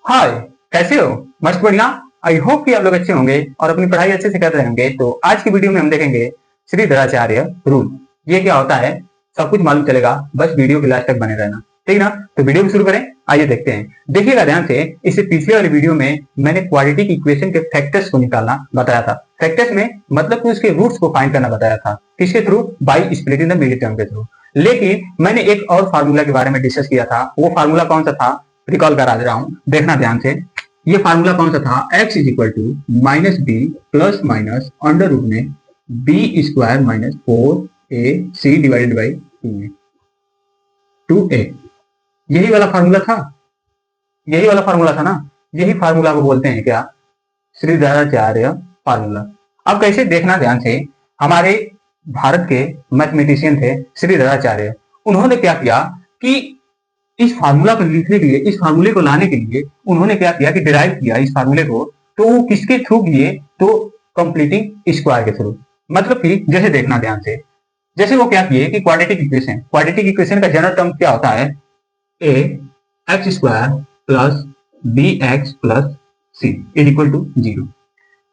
हाय, कैसे हो? मस्त बढ़िया। आई होप कि आप लोग अच्छे होंगे और अपनी पढ़ाई अच्छे से कर रहे होंगे। तो आज की वीडियो में हम देखेंगे श्रीधराचार्य रूल। ये क्या होता है सब कुछ मालूम चलेगा, बस वीडियो के लास्ट तक बने रहना, ठीक ना? तो वीडियो को शुरू करें, आइए देखते हैं। देखिएगा ध्यान से, इससे पिछले वाली वीडियो में मैंने क्वाड्रेटिक इक्वेशन के फैक्टर्स को निकालना बताया था। फैक्टर्स में मतलब कि उसके रूट्स को फाइंड करना बताया था। किसके through? By splitting the middle term के थ्रू। लेकिन मैंने एक और फार्मूला के बारे में डिस्कस किया था। वो फार्मूला कौन सा था? रिकॉल करा दे रहा हूं, देखना ध्यान से। ये फार्मूला कौन सा था? x is equal to minus B plus minus under root में B square minus 4ac divided by 2a। यही वाला फार्मूला था, यही वाला फार्मूला था ना। यही फार्मूला को बोलते हैं क्या? श्रीधराचार्य फार्मूला। अब कैसे, देखना ध्यान से। हमारे भारत के मैथमेटिशियन थे श्रीधराचार्य। उन्होंने क्या किया कि इस फार्मूला को लिखने के लिए, इस फार्मूले को लाने के लिए उन्होंने क्या किया कि डिराइव किया इस फार्मूले को। तो वो किसके थ्रू किए? तो कंप्लीटिंग स्क्वायर के थ्रू। मतलब कि जैसे देखना ध्यान से, जैसे वो क्या किए कि क्वाड्रेटिक इक्वेशन का जनरल टर्म क्या होता है? A x square plus B x plus c is equal to 0।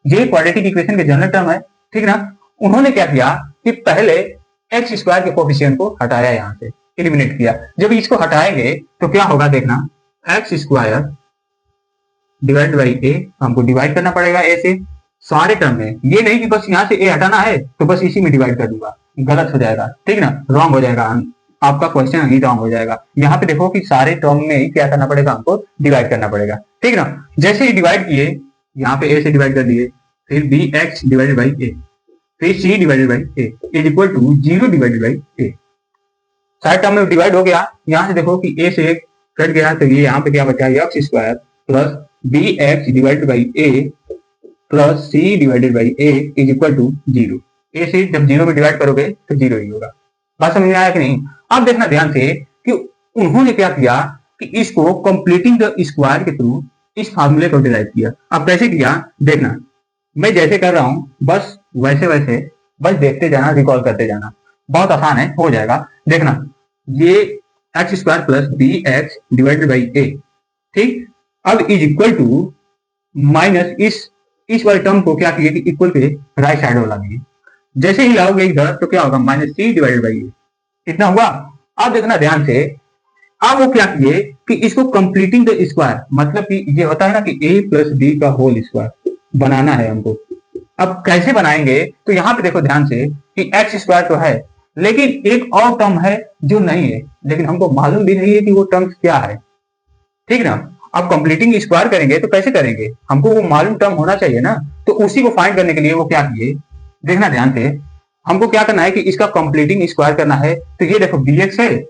ये क्वाड्रेटिक इक्वेशन के जनरल टर्म है, ठीक ना? उन्होंने क्या किया कि पहले एक्स स्क्वायर के कोफिशिएंट को हटाया, यहां से एलिमिनेट किया। जब इसको हटाएंगे तो क्या होगा देखना, एक्स स्क्वायर डिवाइड बाई ए। हमको डिवाइड करना पड़ेगा ए से सारे टर्म में। ये नहीं कि बस यहाँ से ए हटाना है तो बस इसी में डिवाइड कर दूंगा, गलत हो जाएगा, ठीक ना? रॉन्ग हो जाएगा, आपका क्वेश्चन ही रॉन्ग हो जाएगा। यहाँ पे देखो कि सारे टर्म में ही क्या करना पड़ेगा, हमको डिवाइड करना पड़ेगा, ठीक ना? जैसे ही डिवाइड किए, यहाँ पे ए से डिवाइड कर दिए, फिर b x divided by a, फिर c divided by A is equal to 0 divided by a. सारे टर्म में डिवाइड हो गया। यहां से देखो कि ए से एक कट गया, तो ये यहाँ पे क्या बचा? X square plus B x divided by A plus C divided by A is equal to 0। A से जब 0 में डिवाइड करोगे तो 0 ही होगा। बात समझ में आया कि नहीं? अब देखना ध्यान से कि उन्होंने क्या किया कि इसको कंप्लीटिंग द स्क्वायर के थ्रू इस फार्मूले को डिराइव किया। अब कैसे किया देखना, मैं जैसे कर रहा हूं बस वैसे वैसे बस देखते जाना, रिकॉल करते जाना, बहुत आसान है, हो जाएगा। देखना, ये x square plus B x divided by a, ठीक। अब इज इक्वल टू माइनस इस वाले टर्म को क्या किए कि इक्वल पे राइट साइड वाला दिए। जैसे ही लाओगे इधर तो क्या होगा? माइनस सी डिवाइडेड बाई ए, इतना हुआ। अब देखना ध्यान से, अब वो क्या किए कि इसको कंप्लीटिंग द स्क्वायर, मतलब कि ये होता है ना कि ए प्लस बी का होल स्क्वायर बनाना है हमको। अब कैसे बनाएंगे? तो यहां पे देखो ध्यान से कि एक्स स्क्वायर तो है, लेकिन एक और टर्म है जो नहीं है, लेकिन हमको मालूम भी नहीं है कि वो टर्म क्या है, ठीक ना? अब कंप्लीटिंग स्क्वायर करेंगे तो कैसे करेंगे? हमको वो मालूम टर्म होना चाहिए ना। तो उसी को फाइंड करने के लिए वो क्या किए, देखना ध्यान से। हमको क्या करना है कि इसका कंप्लीटिंग स्क्वायर करना है। तो ये देखो बी एक्स है,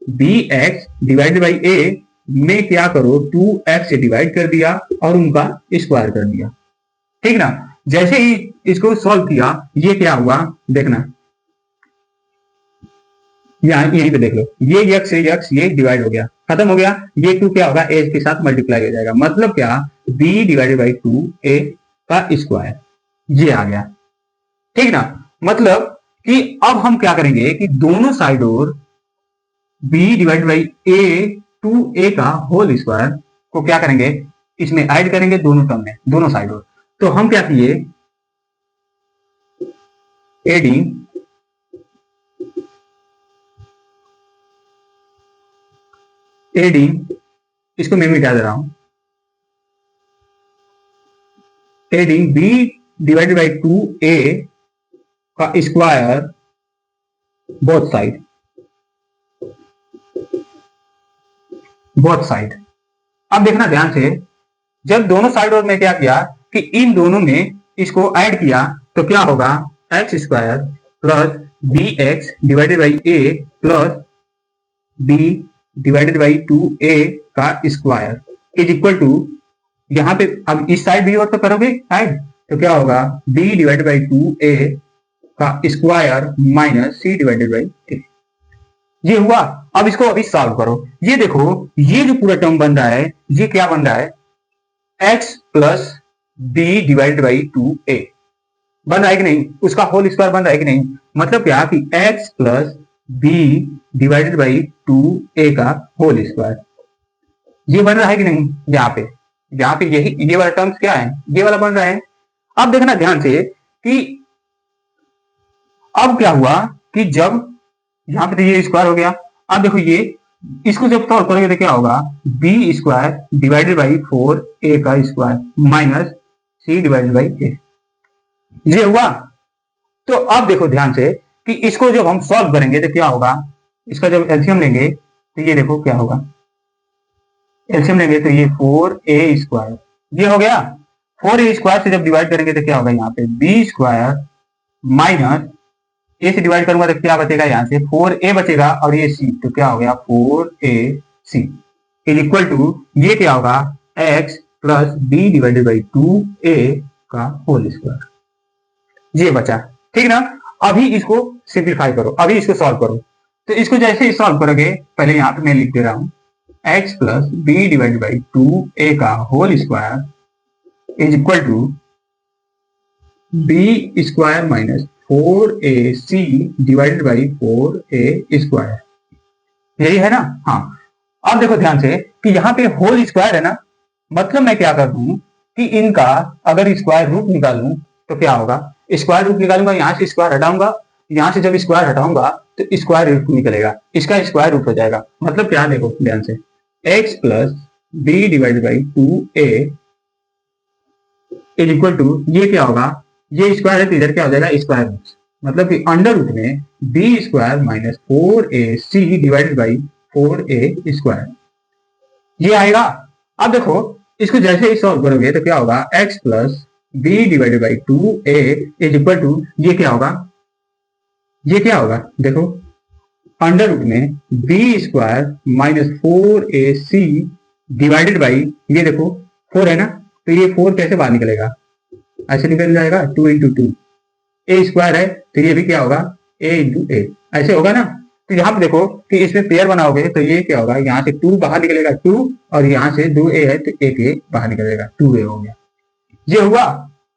बी एक्स डिवाइडेड बाई ए में क्या करो 2x से डिवाइड कर दिया और उनका स्क्वायर कर दिया, ठीक ना? जैसे ही इसको सॉल्व किया, ये क्या हुआ देखना, यहीं पे देख लो, ये x से x ये डिवाइड हो गया, खत्म हो गया। ये 2 क्या होगा? a के साथ मल्टीप्लाई हो जाएगा, मतलब क्या? b डिवाइडेड बाई 2a का स्क्वायर, ये आ गया, ठीक ना? मतलब कि अब हम क्या करेंगे कि दोनों साइड और b divided by a 2a का होल स्क्वायर को क्या करेंगे? इसमें ऐड करेंगे दोनों टर्म में, दोनों साइड और। तो हम क्या किए, एडिंग इसको मैं मिटा दे रहा हूं, adding b divided by 2a का स्क्वायर बोथ साइड। अब देखना ध्यान से, जब दोनों साइड और मैं क्या किया कि इन दोनों में इसको ऐड किया तो क्या होगा? X square plus B x divided by A plus B divided by 2a का स्क्वायर इज इक्वल टू, यहां पे अब इस साइड भी और तो करोगे ऐड, तो क्या होगा? b डिवाइडेड बाई 2a का square minus c divided by a. ये हुआ। अब इसको अभी सॉल्व करो। ये देखो, ये जो पूरा टर्म बन रहा है, ये क्या बन रहा है? x plus B divided by 2a बन रहा है कि नहीं? उसका होल स्क्वायर बन रहा है कि नहीं? मतलब क्या कि x plus B divided by 2a का होल स्क्वायर। ये बन रहा है कि नहीं यहाँ पे यही ये वाला टर्म्स क्या है, ये वाला बन रहा है। अब देखना ध्यान से कि अब क्या हुआ कि जब यहाँ पे तो ये स्क्वायर हो गया, अब देखो ये इसको जब सॉल्व करोगे तो क्या होगा, B square divided by 4a का square minus c divided by a, ये हुआ। तो अब देखो ध्यान से कि इसको जब हम सॉल्व करेंगे तो क्या होगा, इसका जब एलसीएम लेंगे तो ये देखो क्या होगा, एलसीएम लेंगे तो ये 4a स्क्वायर, ये हो गया। 4a स्क्वायर से जब डिवाइड करेंगे तो क्या होगा, यहाँ पे बी स्क्वायर माइनस ए से डिवाइड करूंगा तो क्या बचेगा, यहाँ से 4a बचेगा और ये c, तो क्या हो गया 4ac इज इक्वल टू ये क्या होगा x plus B divided by 2a का होल स्क्वायर, ये बचा। ठीक ना, अभी इसको सिंप्लीफाई करो, अभी इसको सॉल्व करो। तो इसको जैसे ही सॉल्व करोगे, पहले यहाँ पे मैं लिख दे रहा हूं x plus B divided by 2a का whole square is equal to B square minus 4ac divided by 4a square, यही है ना। हाँ, अब देखो ध्यान से कि यहाँ पे होल स्क्वायर है ना, मतलब मैं क्या कर दूं कि इनका अगर स्क्वायर रूट निकालूं तो क्या होगा, स्क्वायर रूट निकालूंगा, यहाँ से स्क्वायर हटाऊंगा, यहाँ से जब स्क्वायर हटाऊंगा तो स्क्वायर रूट निकलेगा, इसका स्क्वायर रूट हो जाएगा। मतलब क्या, देखो ध्यान से x plus B divided by 2a is equal to ये क्या होगा, ये स्क्वायर है तो इधर क्या हो जाएगा स्क्वायर रूट, मतलब कि अंडर रूट में B square minus 4ac divided by 4a square, ये आएगा। अब देखो इसको जैसे ही सॉल्व करोगे तो क्या होगा, x plus B divided by 2a is equal to ये क्या होगा, ये क्या होगा, देखो अंडर रूट में B square minus 4ac divided by, ये देखो 4 है ना, तो ये 4 कैसे बाहर निकलेगा, ऐसे निकल जाएगा 2 इंटू 2, ए स्क्वायर है तो ये भी क्या होगा a इंटू ए, ऐसे होगा ना। तो यहाँ पे देखो कि इसमें पेयर बनाओगे तो ये क्या होगा, यहाँ से 2 बाहर निकलेगा 2, और यहाँ से 2a है तो एक a बाहर निकलेगा, 2a हो गया, ये हुआ।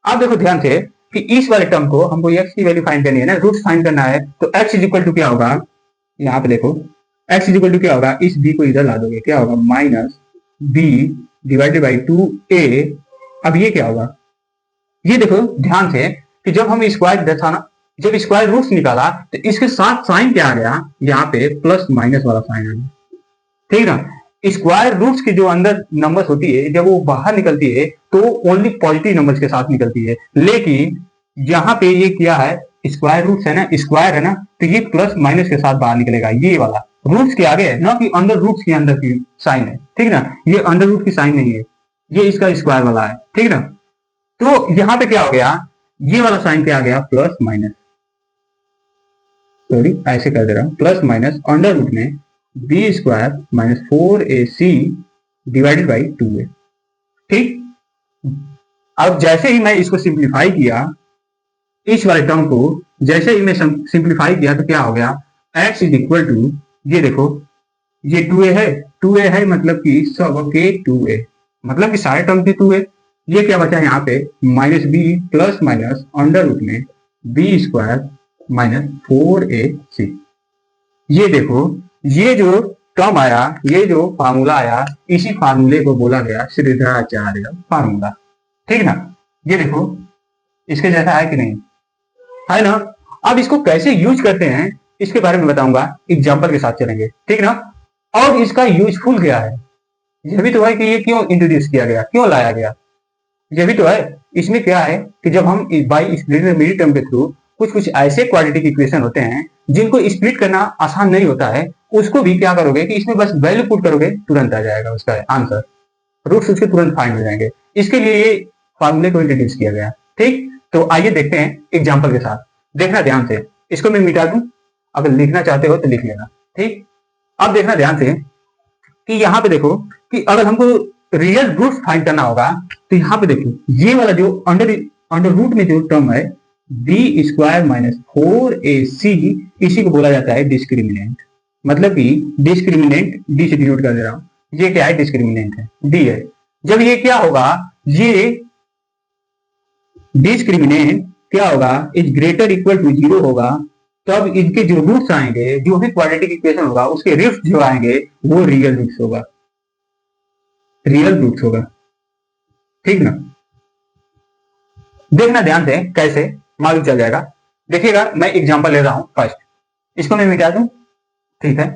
अब देखो ध्यान से कि इस वाले टर्म को हमको x की वैल्यू फाइंड करनी है ना, रूट फाइंड करना है, तो x इज इक्वल टू क्या होगा, यहाँ पे देखो x इज इक्वल टू क्या होगा, इस b को इधर ला दोगे क्या होगा minus b divided by 2a। अब ये क्या होगा, ये देखो ध्यान से कि जब हम स्क्वायर दर्शाना, जब स्क्वायर रूट्स निकाला तो इसके साथ साइन क्या आ गया, यहाँ पे प्लस माइनस वाला साइन आ गया, ठीक ना। स्क्वायर रूट्स की जो अंदर नंबर्स होती है जब वो बाहर निकलती है तो ओनली पॉजिटिव नंबर्स के साथ निकलती है, लेकिन यहाँ पे ये क्या है, स्क्वायर रूट्स है ना, स्क्वायर है ना, तो ये प्लस माइनस के साथ बाहर निकलेगा, ये वाला रूट्स के आगे है ना, कि अंडर रूट्स के अंदर की साइन है, ठीक ना, ये अंडर रूट की साइन नहीं है, ये इसका स्क्वायर वाला है, ठीक ना। तो यहाँ पे क्या हो गया, ये वाला साइन क्या आ गया प्लस माइनस, सॉरी ऐसे कर दे रहा हूं, प्लस माइनस अंडर रूट में B square minus 4ac divided by 2a, ठीक। अब जैसे ही मैं इसको सिंप्लीफाई किया, इस वाले टर्म को जैसे ही मैं सिंप्लीफाई किया तो क्या हो गया, x इज इक्वल टू ये देखो ये 2a है मतलब कि सब के 2a, मतलब कि सारे टर्म के 2a, ये क्या बचा यहाँ पे minus B plus minus under root में बी स्क्वायर माइनस 4ac, ये देखो ये जो टर्म आया, ये जो फार्मूला आया, इसी फार्मूले को बोला गया श्रीधराचार्य फार्मूला, ठीक ना। ये देखो इसके जैसा है कि नहीं, है ना। अब इसको कैसे यूज करते हैं इसके बारे में बताऊंगा, एग्जांपल के साथ चलेंगे, ठीक ना। और इसका यूजफुल क्या है, यह भी तो है कि ये क्यों इंट्रोड्यूस किया गया, क्यों लाया गया, यह भी तो है। इसमें क्या है कि जब हम बाई स्प्लिट मेरी टर्म के थ्रू कुछ ऐसे क्वाड्रेटिक इक्वेशन होते हैं जिनको स्प्लिट करना आसान नहीं होता है, उसको भी क्या करोगे कि इसमें बस वैल्यू पुट करोगे, तुरंत आ जाएगा उसका आंसर, रूट्स उसके तुरंत फाइंड हो जाएंगे। इसके लिए ये फार्मूले को इंट्रोड्यूस किया गया, ठीक। तो आइए देखते हैं एग्जाम्पल के साथ, देखना ध्यान से, इसको मैं मिटा दूं, अगर लिखना चाहते हो तो लिख लेना, ठीक। अब देखना ध्यान से कि यहाँ पे देखो कि अगर हमको रियल रूट फाइंड करना होगा तो यहाँ पे देखो ये वाला जो अंडर रूट में जो टर्म है बी स्क्वायर माइनस 4ac, इसी को बोला जाता है डिस्क्रिमिनेंट, मतलब कि डिस्क्रिमिनेंट डी से डिनोट कर दे रहा हूं, ये क्या है डिस्क्रिमिनेंट है, डी है। जब ये क्या होगा, ये डिस्क्रिमिनेंट क्या होगा, इज ग्रेटर इक्वल टू 0 होगा, तब इनके जो रूट्स आएंगे, जो भी क्वाड्रेटिक इक्वेशन होगा उसके रूट्स जो आएंगे वो रियल रूट्स होगा, रियल रूट्स होगा, ठीक ना। देखना ध्यान से कैसे मालूम चल जाएगा। देखिएगा मैं एग्जांपल ले रहा हूं फर्स्ट, इसको मैं मिटा दूं, ठीक है।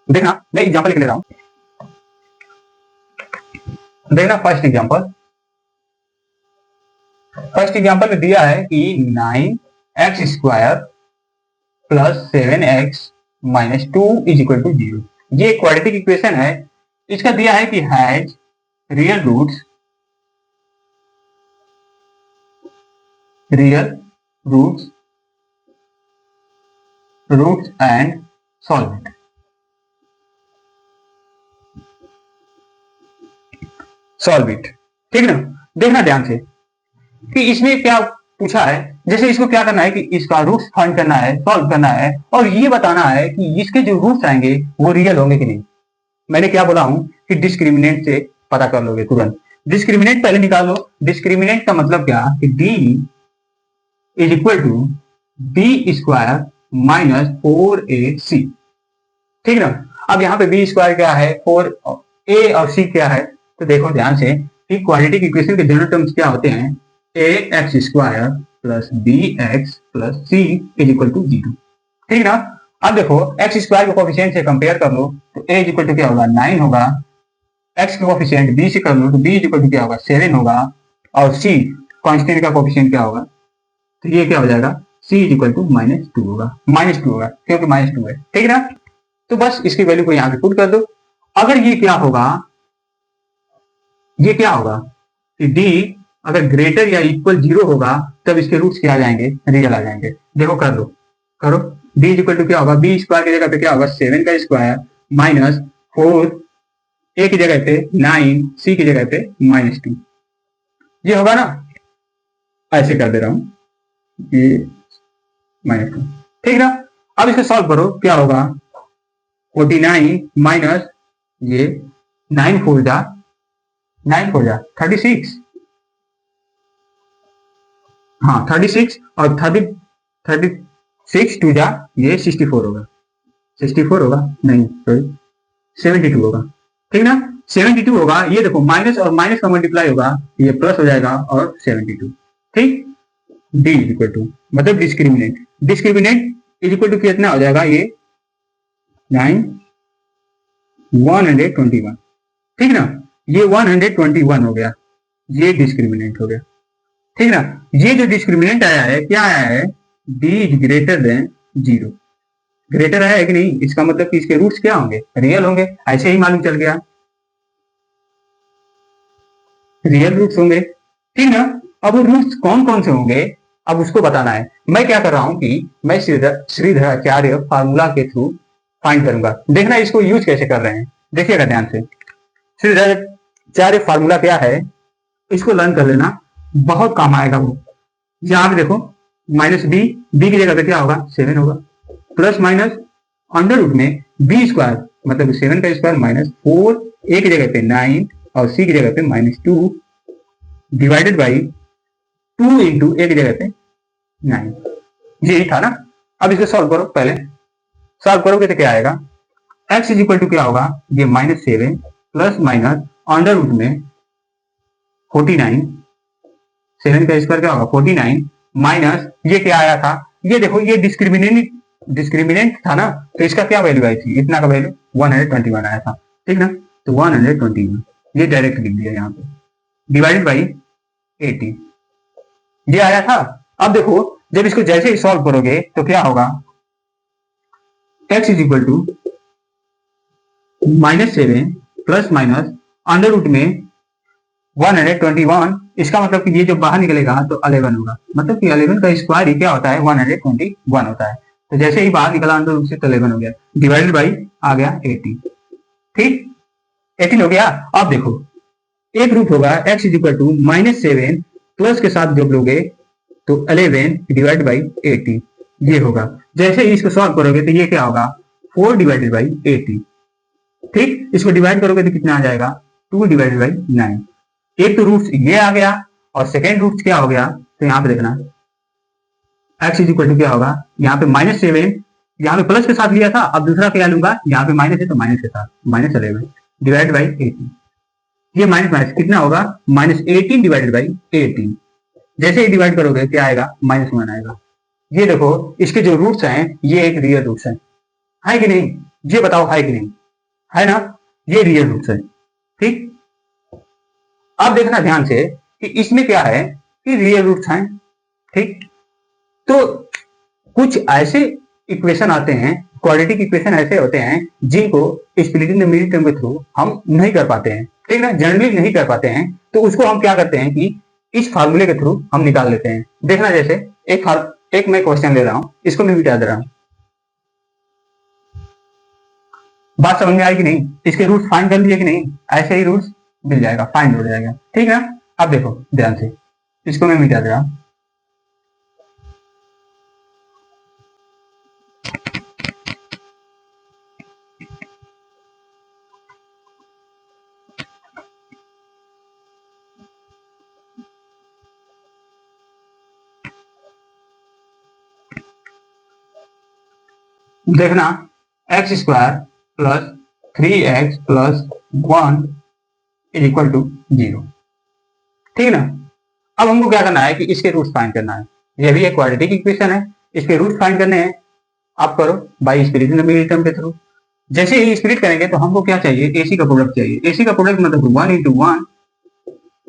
देखना मैं एग्जांपल लिख ले रहा हूं, देखना फर्स्ट एग्जांपल में दिया है कि 9x² plus 7x minus 2 is equal to 0। ये क्वाड्रेटिक इक्वेशन है। इसका दिया है कि has real roots and solve it, ठीक ना। देखना ध्यान से कि इसमें क्या पूछा है। जैसे इसको क्या करना है कि इसका रूट्स फाइंड करना है, सॉल्व करना है और ये बताना है कि इसके जो रूट्स आएंगे वो रियल होंगे कि नहीं। मैंने क्या बोला हूं कि डिस्क्रिमिनेंट से पता कर लोगे तुरंत। डिस्क्रिमिनेंट पहले निकालो। डिस्क्रिमिनेंट का मतलब क्या कि D is equal to B square minus 4ac, ठीक ना। अब यहाँ पे बी स्क्वायर क्या है, 4a और c क्या है। तो देखो ध्यान से कि क्वाड्रेटिक इक्वेशन के जनरल टर्म्स क्या होते हैं, ax² plus bx plus c is equal to 0, ठीक ना। अब देखो x² को कोफिशिएंट से कंपेयर कर लो तो a इज इक्वल टू क्या होगा 9 होगा, x का कोफिशिएंट b से कर लो तो b इज इक्वल टू क्या होगा 7 होगा और c कांस्टेंट का कोफिशिएंट क्या होगा, तो ये क्या हो जाएगा c इज इक्वल टू -2 होगा, क्योंकि -2 है, ठीक ना। तो बस इसकी वैल्यू को यहाँ पे पुट कर दो। अगर ये क्या होगा कि d अगर ग्रेटर या इक्वल 0 होगा तब इसके रूट्स क्या आ जाएंगे, रियल आ जाएंगे। देखो करो d इज इक्वल टू क्या होगा, b स्क्वायर की जगह पे क्या होगा 7 का स्क्वायर माइनस 4 a की जगह पे 9 c की जगह पे -2, ये होगा ना। ऐसे कर दे रहा हूं ये -2, ठीक ना। अब इसको सॉल्व करो, क्या होगा 49 माइनस ये 9 4 जा 36, हाँ 36 और 36 2 जा ये 64 होगा, नहीं सॉरी 72 होगा, ठीक ना। 72 होगा, ये देखो माइनस और माइनस का मल्टीप्लाई होगा, ये प्लस हो जाएगा और 72, ठीक। डी इज इक्वल टू मतलब डिस्क्रिमिनेंट इज इक्वल टू कितना हो जाएगा, ये 121, ठीक ना। ये 121 हो गया, ये डिस्क्रिमिनेंट हो गया, ठीक ना। ये जो डिस्क्रिमिनेंट आया है क्या आया है, d is greater than 0, greater आया है कि नहीं, इसका मतलब कि इसके रूट्स क्या होंगे, रियल होंगे। ऐसे ही मालूम चल गया रियल रूट्स होंगे, ठीक ना। अब वो रूट्स कौन कौन से होंगे अब उसको बताना है। मैं क्या कर रहा हूं कि मैं श्रीधराचार्य फार्मूला के थ्रू फाइंड करूंगा। देखना इसको यूज कैसे कर रहे हैं, देखिएगा ध्यान से। श्रीधराचार्य फार्मूला क्या है, इसको लर्न कर लेना, बहुत काम आएगा वो। यहाँ पे देखो माइनस बी की जगह पे क्या होगा 7 होगा, प्लस माइनस अंडर रूट में बी स्क्वायर मतलब 7 का स्क्वायर माइनस 4 a की जगह पे 9 और c की जगह पे -2 डिवाइडेड बाई 2 इंटू a की जगह पे 9, यही था ना। अब इसको सॉल्व करो, पहले सॉल्व करोगे तो क्या आएगा, x इज इक्वल टू क्या होगा, ये -7 प्लस माइनस अंडर रूट में 49, 7 का स्क्वायर क्या होगा 49 माइनस ये क्या आया था, ये देखो ये डिस्क्रिमिनेंट था ना, तो इसका क्या वैल्यू आई थी, इतना का वैल्यू 121 आया था, ठीक ना। तो 121 ये डायरेक्ट लिख दिया यहाँ पे, डिवाइडेड बाई 80 ये आया था। अब देखो जब इसको जैसे ही सॉल्व करोगे तो क्या होगा, x is equal to -7 plus minus under root में 121, इसका मतलब कि ये जो बाहर निकलेगा तो 11 होगा, मतलब कि 11 का स्क्वायर ही क्या होता है 121 होता है। तो जैसे ही बाहर निकला अंडर रूट से तो 11 हो गया, डिवाइडेड बाई आ गया 80, ठीक 18 हो गया। अब देखो एक रूट होगा x is equal to -7 plus के साथ जब लोगे तो 11 डिवाइड बाई 80 ये होगा। जैसे ही इसको सॉल्व करोगे तो ये क्या होगा 4 डिवाइडेड बाई 80, ठीक। इसको डिवाइड करोगे तो कितना आ जाएगा 2 डिवाइडेड बाई 9, एक तो रूट्स ये आ गया और सेकेंड रूट्स क्या हो गया, तो यहाँ पे देखना x इज इक्वल टू क्या होगा, यहाँ पे -7, यहाँ पे प्लस के साथ लिया था, अब दूसरा क्या लूंगा, यहाँ पे माइनस है तो माइनस के साथ -11 डिवाइड बाई 18, ये माइनस माइनस कितना होगा, -18 डिवाइडेड बाई 18, जैसे ही डिवाइड करोगे क्या आएगा, -1 आएगा। ये देखो इसके जो रूट्स हैं ये एक रियल रूट्स है कि नहीं, ये बताओ है कि नहीं, है ना, ये रियल रूट्स है। ठीक, अब देखना ध्यान से कि इसमें क्या है कि रियल रूट्स हैं। ठीक, तो कुछ ऐसे इक्वेशन आते हैं, क्वाड्रेटिक इक्वेशन ऐसे होते हैं जिनको स्प्लिटिंग द मिडिल टर्म के थ्रू हम नहीं कर पाते हैं, ठीक ना, जनरली नहीं कर पाते हैं, तो उसको हम क्या करते हैं कि इस फार्मूले के थ्रू हम निकाल लेते हैं। देखना जैसे एक मैं क्वेश्चन ले रहा हूं, इसको मैं मिटा दे रहा हूं, बात समझ में आई कि नहीं, इसके रूट्स फाइंड कर लिए कि नहीं, ऐसे ही रूट्स मिल जाएगा, फाइंड हो जाएगा। ठीक है, अब देखो ध्यान से, इसको मैं मिटा दे रहा हूं। देखना x square plus 3x plus 1 is equal to 0। ठीक है ना, अब हमको क्या करना है कि इसके रूट्स फाइंड करना है, ये भी एक क्वाड्रेटिक इक्वेशन है, इसके रूट्स फाइंड करने हैं, आप करो by splitting the middle term के थ्रू। जैसे ही स्प्लिट करेंगे तो हमको क्या चाहिए, एसी का प्रोडक्ट चाहिए, एसी का प्रोडक्ट मतलब 1 × 1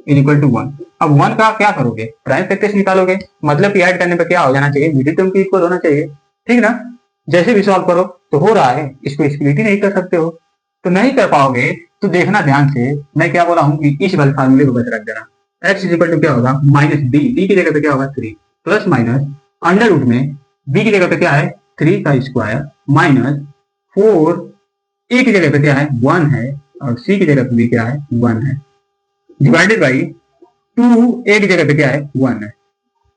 इज इक्वल टू 1। अब 1 का क्या करोगे, प्राइम फैक्टर्स निकालोगे, मतलब कि ऐड करने पे क्या हो जाना चाहिए, मिडिल टर्म के इक्वल होना चाहिए। ठीक ना, जैसे भी सॉल्व करो तो हो रहा है, इसको स्प्लिट ही नहीं कर सकते हो, तो नहीं कर पाओगे तो देखना ध्यान से, मैं क्या बोला हूं कि इस वाले फार्मूले को बस रख देना, x इज इक्वल टू क्या होगा, -b की जगह पे क्या होगा 3 प्लस माइनस अंडर रूट में b की जगह पे क्या है 3 का स्क्वायर माइनस 4 a की जगह पे क्या है 1 है और c की जगह पे भी क्या है 1 है डिवाइडेड बाई 2 a की जगह पे क्या है 1 है।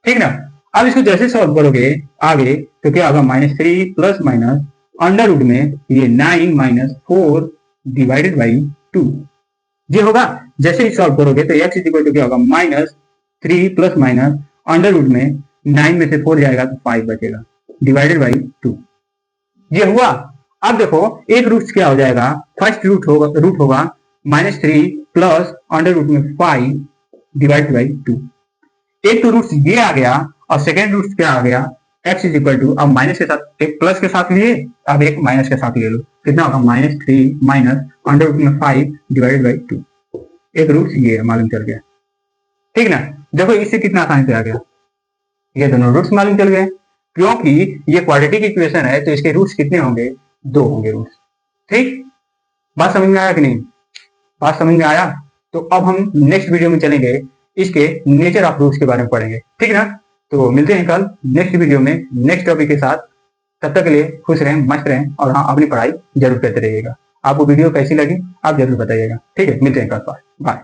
ठीक ना, अब इसको जैसे सॉल्व करोगे आगे तो क्या होगा, -3 प्लस माइनस अंडर रूट में ये 9 माइनस 4 डिवाइडेड बाई 2 ये होगा। जैसे ही सॉल्व करोगे तो x इज इक्वल टू क्या होगा, -3 प्लस माइनस अंडर रूट में 9 में से 4 जाएगा तो 5 बचेगा डिवाइडेड बाई 2 ये हुआ। अब देखो एक रूट क्या हो जाएगा, फर्स्ट रूट होगा -3 प्लस अंडर रूट में 5 डिवाइडेड बाई 2, एक तो रूट ये आ गया और सेकेंड रूट क्या आ गया, x इज इक्वल टू, अब माइनस के साथ एक प्लस के साथ लिए, अब एक माइनस के साथ ले लो, कितना होगा -3 माइनस अंडर रूट में 5 डिवाइडेड बाई 2, एक रूट ये मालूम चल गया। ठीक ना, देखो इससे कितना आसानी से आ गया, ये दोनों रूट्स मालूम चल गए, क्योंकि ये क्वाड्रेटिक इक्वेशन है तो इसके रूट्स कितने होंगे, 2 होंगे रूट्स। ठीक, बात समझ में आया कि नहीं, बात समझ में आया, तो अब हम नेक्स्ट वीडियो में चलेंगे, इसके नेचर ऑफ रूट्स के बारे में पढ़ेंगे। ठीक ना, तो मिलते हैं कल नेक्स्ट वीडियो में नेक्स्ट टॉपिक के साथ, तब तक के लिए खुश रहें, मस्त रहें और हाँ अपनी पढ़ाई जरूर करते रहिएगा। आपको वीडियो कैसी लगी आप जरूर बताइएगा। ठीक है, मिलते हैं कल, बाय।